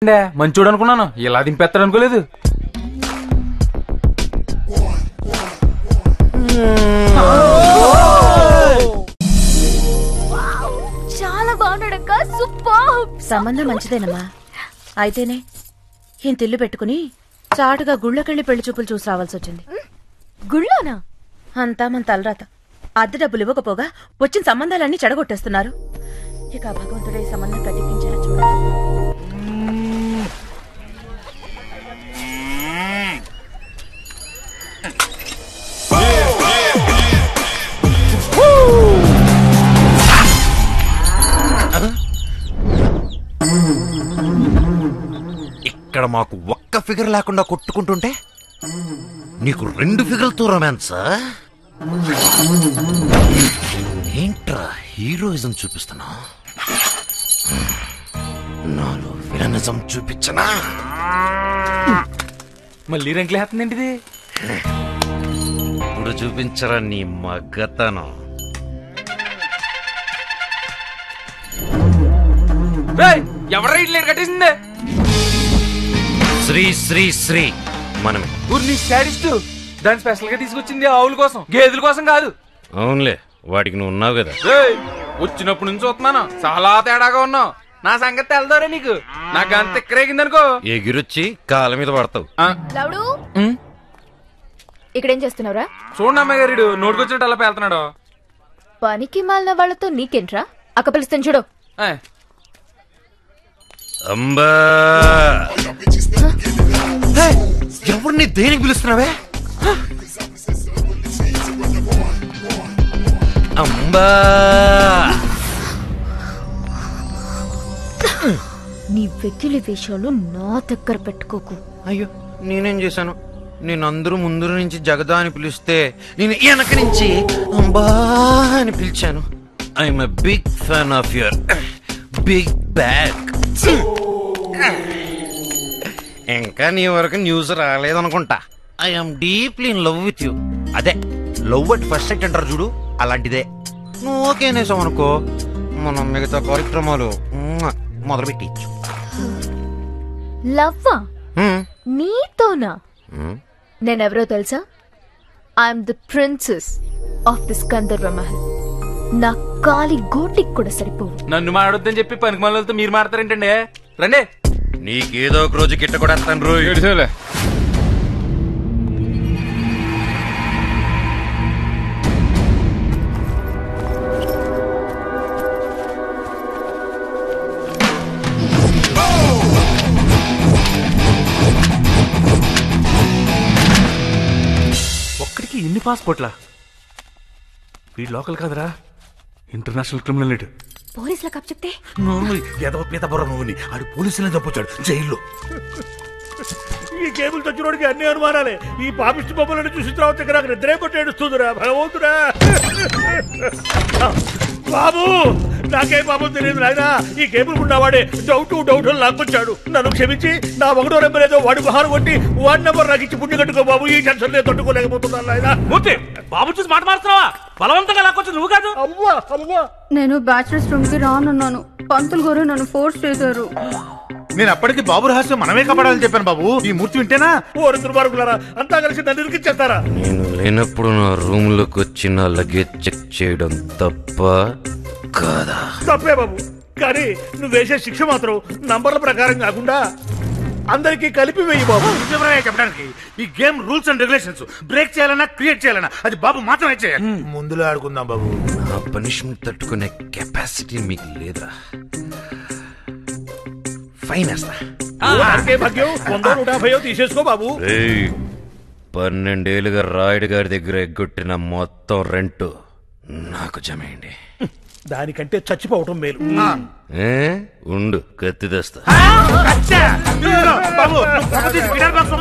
మంచోడు అనుకున్నాను, ఇలా దింపేస్తాడు అనుకోలేదు. చాలా బాగున్నాడక్క, సూపర్. సంబంధం మంచిదేనమ్మా. అయితేనే ఇంత ఇల్లు పెట్టుకుని చాటుగా గుళ్ళకెళ్ళి పెళ్లి చూపులు చూసి రావాల్సి వచ్చింది. గుళ్ళోనా? అంతా మన తలరాత. అద్దె డబ్బులు ఇవ్వకపోగా వచ్చిన సంబంధాలన్నీ చెడగొట్టేస్తున్నారు. ఇక భగవంతుడే ఈ సంబంధం కట్టించేలా చూడాలి. ఇక్కడ మాకు ఒక్క ఫిగర్ లేకుండా కొట్టుకుంటుంటే నీకు 2 ఫిగర్లతో రొమాన్సా? ఏంట్రా హీరోయిజం చూపిస్తున్నా? నాలో విలనిజం చూపించనా? మళ్ళీ రంకులు వేస్తుందేంటిది? ఇప్పుడు చూపించరా నీ మగతనం. ఎవరు ఇట్లా కట్టేసిందే? శ్రీ శ్రీ శ్రీ మనమే. ఊరిని స్టాడిస్ట్ దాన్ని స్పెషల్ గా తీసుకొచ్చింది ఆవుల కోసం, గేదెల కోసం కాదు. అవునులే, వాటికి నువ్వు ఉన్నావు కదా. వచ్చినప్పుడు నుంచి చూస్తున్నాను, చాలా తేడాగా ఉన్నావు. నా సంగతి తెలదోరే నీకు? నాకు అంత ఎక్కరేగిందనుకో, ఎగిరొచ్చి కాళ్ళ మీద పడతావు. లవుడు, ఇక్కడేం చేస్తున్నావురా? చూడండి అమ్మాయి గారు నోటుకొచ్చినట్టు అలా పేలుతున్నాడు. పనికి మాలిన వాళ్ళతో నీకేంట్రా? అక్క పిలుస్తాను చూడు. అంబా, ఎవరిని దేనికి పిలుస్తున్నావే? అంబా, నీ వెకిలి వేషాలు నా దగ్గర పెట్టుకోకు. అయ్యో నేనేం చేశాను? నేను అందరూ ముందు నుంచి జగదా అని పిలిస్తే నేను వెనక నుంచి అంబా అని పిలిచాను. I'm a big fan of your big bag. ఇంకా నీ వరకు న్యూస్ రాలేదనుకుంటా. I'm deeply in love with you. అదే లవ్ అట్ ఫస్ట్ సైట్ అంటారు చూడు, అలాంటిదే. నువ్వు ఓకే అనేసావు అనుకో, మనం మిగతా కార్యక్రమాలు మొదలు పెట్టించు. లవ్వా? నీతోనా? నేనెవరో తెలుసా? I'm the princess of this Gandharva Mahal. నా కాలి గోటికి కూడా సరిపోవు. నన్ను మాడొద్దని చెప్పి పనికి మళ్ళతో మీరు మాడతారేంటండి? రండి, నీకేదో ఒక రోజు గిట్ట కూడా వస్తాను రోజు. ఒక్కడికి ఎన్ని పాస్పోర్ట్లా? వీడు లోకల్ కాదురా, ఇంటర్నేషనల్ క్రిమినల్. పోలీసుల కప్ చెప్తే ఏదో పీతబుర్ర నువ్వుని ఆడు పోలీసులను చంపొచ్చాడు జైల్లో. ఈ కేబుల్ చచ్చినోడికి అన్ని అనుమానాలే. ఈ పాపిష్టి బొమ్మలను చూసిన తర్వాత నాకు నిద్రే కొట్టేడుస్తుందిరా భగవంతుడా. బాబు, నాకే పాపం తెలియదు నాయన. ఈ కేబుల్ ఉన్నవాడే డౌట్ లాక్కొచ్చాడు. నన్ను క్షమించి నా 1వ నెంబర్ ఏదో వాడి బహారు కొట్టి 1 నెంబర్ నాకు ఇచ్చి పుణ్య కట్టుకో బాబు. ఈ టెన్షన్ నేను తట్టుకోలేకపోతున్నాను నాయన. బాబు చూసి మాట మారుతున్నావా? బలవంతంగా లాక్కొచ్చు నువ్వు కాదు. అవ్వా అవ్వా, నేను బ్యాచిలర్స్ రూమ్ కి రానున్నాను. పంతులు గారు నన్ను ఫోర్స్ చేశారు. నేను అప్పటికి బాబు రహస్యం మనమే కాపాడాలని చెప్పాను బాబు. ఈ మూర్తి వింటేనా? ఓరు దుర్మార్గులారా, అంతా కలిసి నన్ను ఇరికిచ్చేస్తారా? నేను లేనప్పుడు నా రూమ్ లోకి వచ్చి నా లగేజ్ చెక్ చేయడం తప్ప కాదా? తప్పే బాబు, కానీ నువ్వు వేసే శిక్ష మాత్రం నంబర్ల ప్రకారం కాకుండా అందరికీ కలిపి వేయి బాబు. చెప్పడానికి ఈ game rules and regulations break చేయాలన్నా క్రియేట్ చేయాలన్నా అది బాబు మాత్రమే చేయాలి. ముందులో ఆడుకుందాం బాబు. నా పనిష్మెంట్ తట్టుకునే కెపాసిటీ మీకు లేదా? ఫైన్ వేస్తా. భాగ్యం 100-150 తీసేసుకో బాబు. 12 ఏళ్ళుగా రాయుడు గారి దగ్గర ఎగ్గొట్టిన మొత్తం రెంట్ నాకు జమేయండి. దానికంటే చచ్చిపోవటం మేలు. ఉండు, కత్తి తెస్తా.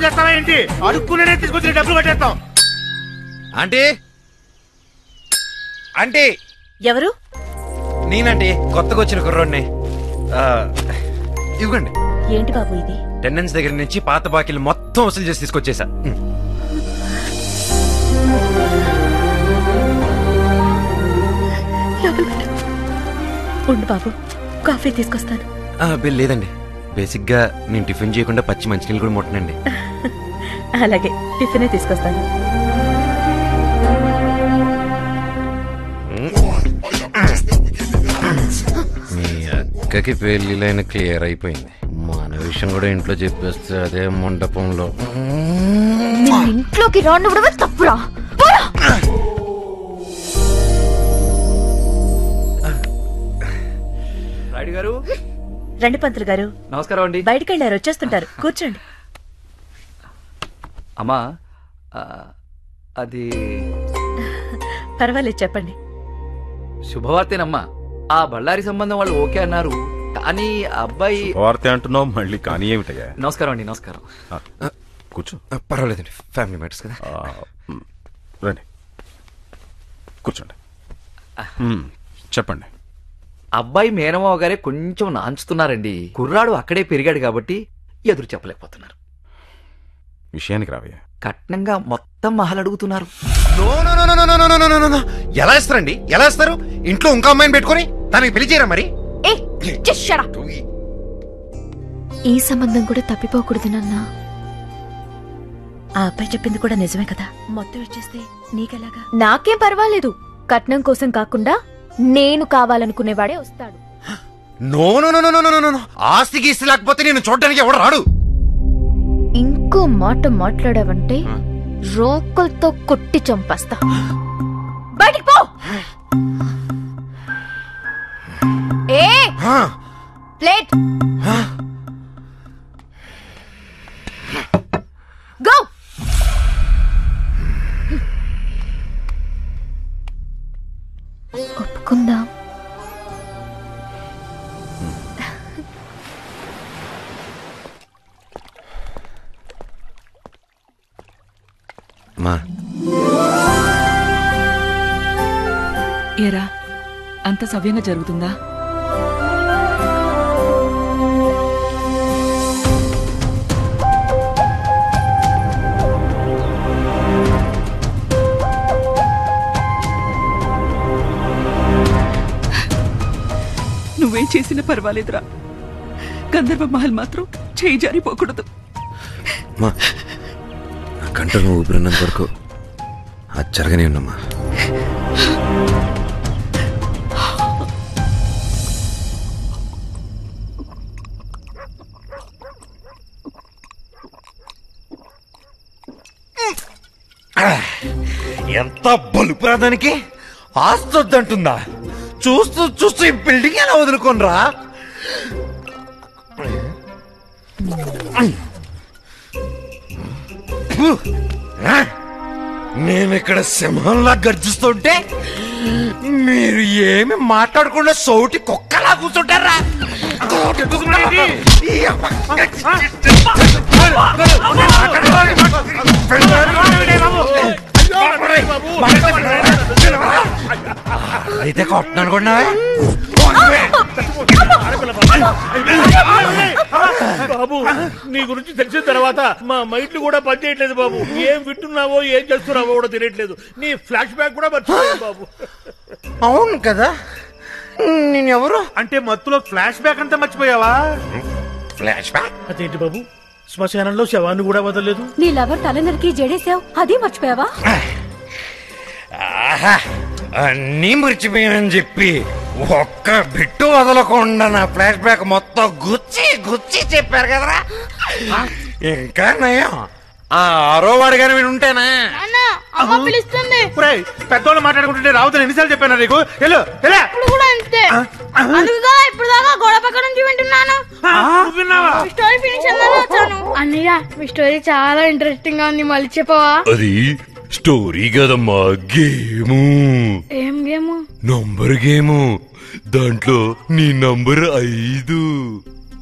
చేస్తావా ఏంటి? అడుక్కునే తీసుకొచ్చి డబ్బులు కట్టేస్తాం. Aunty, aunty. ఎవరు? నేనండి, కొత్తగా వచ్చిన కుర్రోడ్ని. ఇవ్వండి. ఏంటి బాబు ఇది? టెండెన్స్ దగ్గర నుంచి పాత బాకీలు మొత్తం వసూలు చేసి తీసుకొచ్చేసా. ఉండు బాబు, కాఫీ తీసుకొస్తాను. బిల్ లేదండి, బేసిక్గా నేను టిఫిన్ చేయకుండా పచ్చి మంచినీళ్ళు కూడా ముట్టనండి. అలాగే టిఫినే తీసుకొస్తాను. మీ అక్కకి పెళ్లిలైన క్లియర్ అయిపోయింది. మన విషయం కూడా ఇంట్లో చెప్పేస్తే అదే మండపంలో. ఇంట్లోకి రానివ్వడమే తప్పురా. రాయుడు గారు, రండి పంతులు గారు. నమస్కారం అండి. బయటికి వెళ్ళారు, వచ్చేస్తుంటారు. కూర్చోండి. అమ్మా, అది పర్వాలేదు, చెప్పండి. శుభవార్తేనమ్మా. ఆ బళ్ళారి సంబంధం వాళ్ళు ఓకే అన్నారు. కానీ అబ్బాయి వార్త అంటున్నావు మళ్ళీ. కానీ ఏమిటయ్యా? నమస్కారం అండి. నమస్కారం. కూర్చో. పర్వాలేదండి, ఫ్యామిలీ మ్యాటర్స్ కదా. రండి, కూర్చోండి. చెప్పండి. అబ్బాయి మేనమావ గారే కొంచెం నాంచుతున్నారండి. కుర్రాడు అక్కడే పెరిగాడు కాబట్టి ఎదురు చెప్పలేకపోతున్నారు. విషయానికి రావయ్యా. కట్నంగా మొత్తం మహల్ అడుగుతున్నారు. ఎలా ఇస్తారండి? ఎలా ఇస్తారు? ఇంట్లో ఇంకో అమ్మాయిని పెట్టుకుని దానికి పెళ్లి చేయరా మరి? ఈ సంబంధం కూడా తప్పిపోకూడదు నాన్న. ఆ అబ్బాయి చెప్పింది కూడా నిజమే కదా. మొత్తం ఇచ్చేస్తే నీకెలాగా? నాకేం పర్వాలేదు. కట్నం కోసం కాకుండా నేను కావాలనుకునేవాడే వస్తాడు. No no no no no no. ఆస్తి గీస్తి లేకపోతే నేను చూడడానికి ఎవడు రాడు. ఇంకో మాట మాట్లాడావంటే రోకల్తో కొట్టి చంపేస్తా. బయటికి పో. ఏ ప్లేట్ గో. ఒప్పుకుందాం. మా ఏరా, అంత సవ్యంగా జరుగుతుందా? నువ్వేం చేసినా పర్వాలేదురా. గంధర్వ మహల్ మాత్రం చేయి జారిపోకూడదు. మా నా కంటను ఊపిరినంత వరకు అది జరగనే ఉన్నమ్మా. ఎంత బలుపురాదానికి ఆస్తొద్దంటుందా? చూస్తూ చూస్తూ ఈ బిల్డింగ్ ఎలా వదులుకోనరా? నేను ఇక్కడ సింహంలా గర్జిస్తుంటే మీరు ఏమి మాట్లాడకుండా సౌటి కుక్కలా కూర్చుంటారా? అయితే కొట్టను అనుకున్నా. బాబు, నీ గురించి తెలిసిన తర్వాత మా మైండ్లు కూడా పనిచేయట్లేదు బాబు. ఏం వింటున్నావో ఏం చేస్తున్నావో కూడా తెలియట్లేదు. నీ ఫ్లాష్ బ్యాక్ కూడా మర్చిపోయావు బాబు. అవును కదా, నేను ఎవరు అంటే మత్తులో ఫ్లాష్ బ్యాక్ అంతా మర్చిపోయావా? ఫ్లాష్ బ్యాక్ అదేంటి బాబు, శ్మశానంలో శవాన్ని కూడా వదలలేదు. నీ లవర్ తలనరికి జడేసావు, అది మర్చిపోయావా? అన్నీ మర్చిపోయానని చెప్పి ఒక్క బిట్టు వదలకుండా నా ఫ్లాష్ బ్యాక్ మొత్తం గుచ్చి గుచ్చి చెప్పారు కదరా. ఇంకా నయం ఆ ఆరో వాడిగానే వింటేనా? పెద్దోళ్ళు మాట్లాడుకుంటుంటే రావుతాను ఎన్నిసార్లు చెప్పాను నీకు? అన్నయ్య, మీ స్టోరీ చాలా ఇంట్రెస్టింగ్ గా ఉంది, మళ్ళీ చెప్పవా? అది స్టోరీ కదమ్మా, గేము. ఏం గేము? Number game. దాంట్లో నీ నంబర్ 5.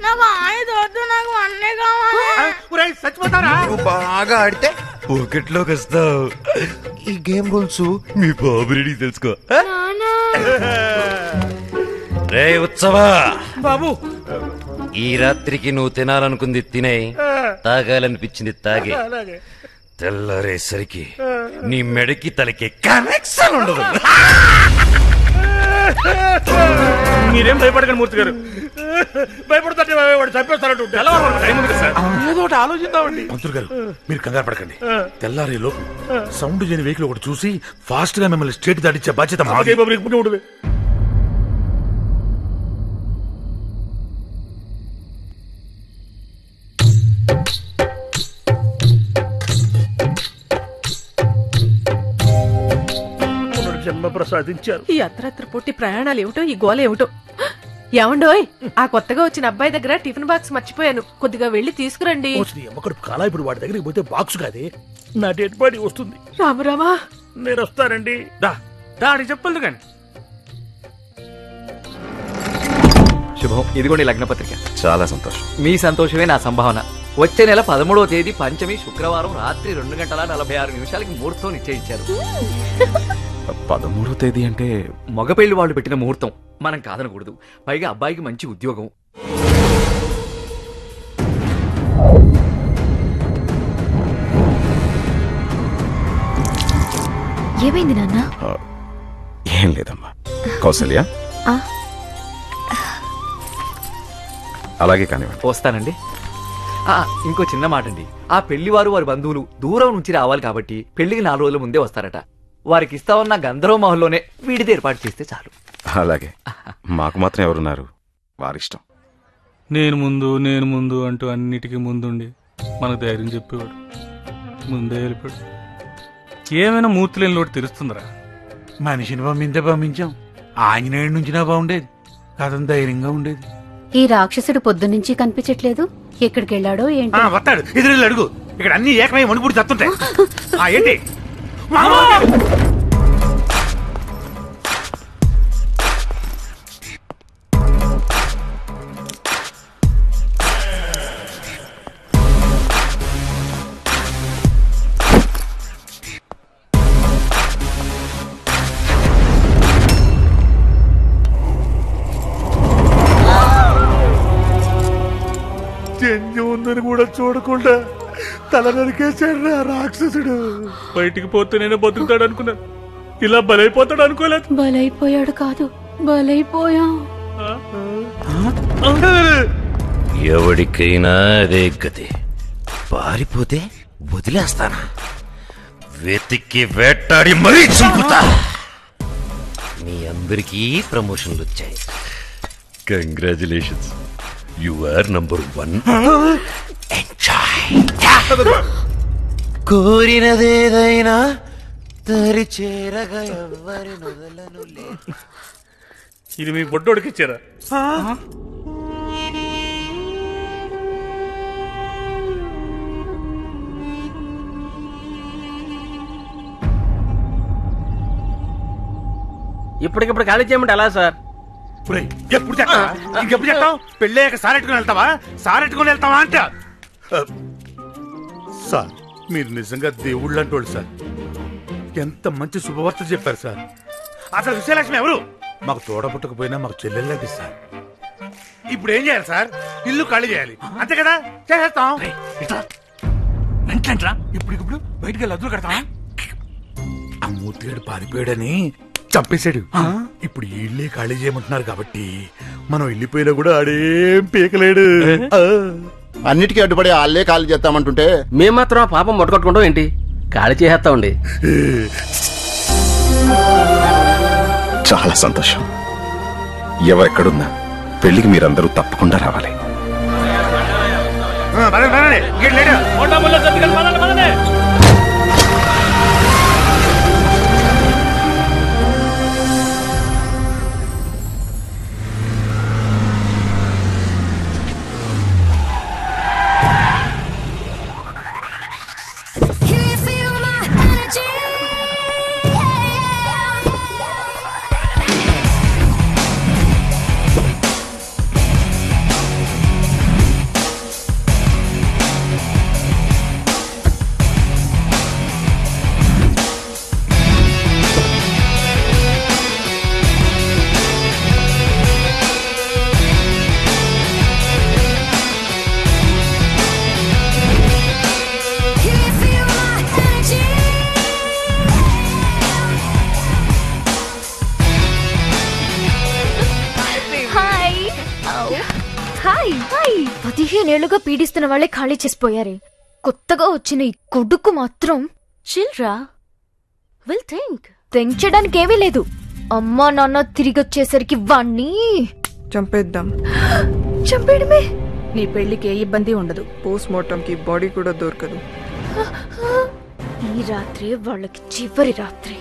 నాకు 5 వద్దు, నాకు 1 కావాలి. చచ్చిపోతారా? బాగా ఆడితే పోకెట్లోకి వస్తావు. ఈ గేమ్ రూల్స్ మీ బాబు రెడీ తెలుసుకో. రే ఉత్సవా బాబు, ఈ రాత్రికి నువ్వు తినాలనుకుంది తినే, తాగాలనిపించింది తాగే. తెల్లారేసరికి నీ మెడకి తలకి కనెక్షన్ ఉండదు. మీరేం భయపడకండి మూర్తి గారు. భయపడుతుంటే వాడు చంపేస్తారంటూ ఏదో ఒకటి ఆలోచిద్దామండి. మంత్రులు గారు మీరు కంగారు పడకండి. తెల్లారే లోపు సౌండ్ చేయని వెహికల్ ఒకటి చూసి ఫాస్ట్ గా మిమ్మల్ని స్టేట్ దాటిచ్చే బాధ్యత మాది. ఉంటుంది. జన్మ ప్రసాదించారు. ఈ అర్ధరాత్రి పొట్టి ప్రయాణాలు ఏమిటో, ఈ గోల ఏమిటో. ఏమండోయ్, ఆ కొత్తగా వచ్చిన అబ్బాయి దగ్గర టిఫిన్ బాక్స్ మర్చిపోయాను, కొద్దిగా వెళ్ళి తీసుకురండి. కాలా ఇప్పుడు వాడి దగ్గరికి పోతే బాక్స్ కాదే, నా డెడ్ బాడీ వస్తుంది. రామురామా, నేను వస్తానండి. దాడి చెప్పదు కానీ. శుభం. ఇదిగోండి లగ్న పత్రిక. చాలా సంతోషం. మీ సంతోషమే నా సంభావన. వచ్చే నెల 13వ తేదీ పంచమి శుక్రవారం రాత్రి 2:46 ముహూర్తం నిశ్చయించారు. 13వ తేదీ అంటే మగపెళ్లి వాళ్ళు పెట్టిన ముహూర్తం, మనం కాదనకూడదు. పైగా అబ్బాయికి మంచి ఉద్యోగం. ఏమైంది నాన్న? ఏం లేదమ్మా. కౌసల్య అలాగే కానివ్వండి. వస్తానండి. ఇంకో చిన్న మాట అండి, ఆ పెళ్లివారు వారి బంధువులు దూరం నుంచి రావాలి కాబట్టి పెళ్లికి 4 రోజుల ముందే వస్తారట. వారికి ఇస్తామన్న గంధర్వ మహల్లోనే వీడిది ఏర్పాటు చేస్తే చాలు. అలాగే. మాకు మాత్రం ఎవరున్నారు, వారిష్టం. నేను ముందు అంటూ అన్నిటికీ ముందుండి మనకు ధైర్యం చెప్పేవాడు. ముందే వెళ్ళిపోయాడు. ఏమైనా మూర్తులేని లోటు తెలుస్తుందిరా. మనిషిని పంపించాం. ఆంజనేయుడి నుంచినా బాగుండేది, కథం ధైర్యంగా ఉండేది. ఈ రాక్షసుడు పొద్దున్నుంచి కనిపించట్లేదు, ఎక్కడికి వెళ్ళాడో ఏంటి? వస్తాడు, ఎదురు అడుగు. ఇక్కడ అన్ని ఏకమై వణుకుడు చస్తుంటాయి. ఏంటి చెంజి ఉందని కూడా చూడకుండా తల నరికేశాడు రాక్షసుడు. బయటికి పోతే నేను బతుకుతాడు అనుకున్నాను, ఇలా బలైపోతాడు అనుకోలేదు. బలైపోయాడు కాదు, బలైపోయాం. ఎవడికైనా అదే గతి. పారిపోతే వదిలేస్తానా, వెతికి వేటాడి మరీ చంపుతా. మీ అందరికీ ప్రమోషన్లు వచ్చాయి. Congratulations, you are number 1. కోరినదేదైనా తరి చేరగా ఎవరి నొదలను. ఇది మీ బొడ్డోడికి ఇచ్చారా? ఇప్పటికిప్పుడు ఖాళీ చేయమంటే ఎలా సార్? ఎప్పుడు చెప్తావు? పెళ్ళయ్యాక సారెట్టుకుని వెళ్తావా? సారెట్టుకుని వెళ్తావా అంట. సార్, మీరు నిజంగా దేవుళ్ళు అంటోళ్ళు సార్. ఎంత మంచి శుభవార్త చెప్పారు సార్. అసలు విజయలక్ష్మి ఎవరు? మాకు తోడబుట్టకపోయినా మాకు చెల్లెళ్ళండి సార్. ఇప్పుడు ఏం చేయాలి సార్? ఇల్లు ఖాళీ చేయాలి, అంతే కదా? చేసేస్తాం. వెంటరా ఇప్పుడు బయటికి వెళ్ళి అదురు కడతావా? ఆ మూర్తిగాడు పారిపోయాడని చంపేశాడు. ఇప్పుడు ఇల్లే ఖాళీ చేయమంటున్నారు కాబట్టి మనం వెళ్ళిపోయినా కూడా ఆడేం పీకలేడు. అన్నిటికీ అడ్డుపడి వాళ్ళే ఖాళీ చేస్తామంటుంటే మేము మాత్రం ఆ పాపం మొట్టగొట్టుకుంటాం ఏంటి? ఖాళీ చేసేస్తామండి. చాలా సంతోషం. ఎవరెక్కడున్నా పెళ్లికి మీరందరూ తప్పకుండా రావాలి. ఏళ్లుగా పీడిస్తున్న వాళ్ళే ఖాళీ చేసిపోయారే. కొత్తగా వచ్చిన ఈ కొడుకు మాత్రం చిల్రా విల్ థింక్ తెంచడానికి ఏమీ లేదు. అమ్మా నాన్న తిరిగి వచ్చేసరికి వాణ్ణి చంపేద్దాం. చంపేయడమే. నీ పెళ్లికి ఏ ఇబ్బంది ఉండదు. పోస్ట్ మార్టం కి బాడీ కూడా దొరకదు. ఈ రాత్రి వాళ్ళకి చివరి రాత్రి.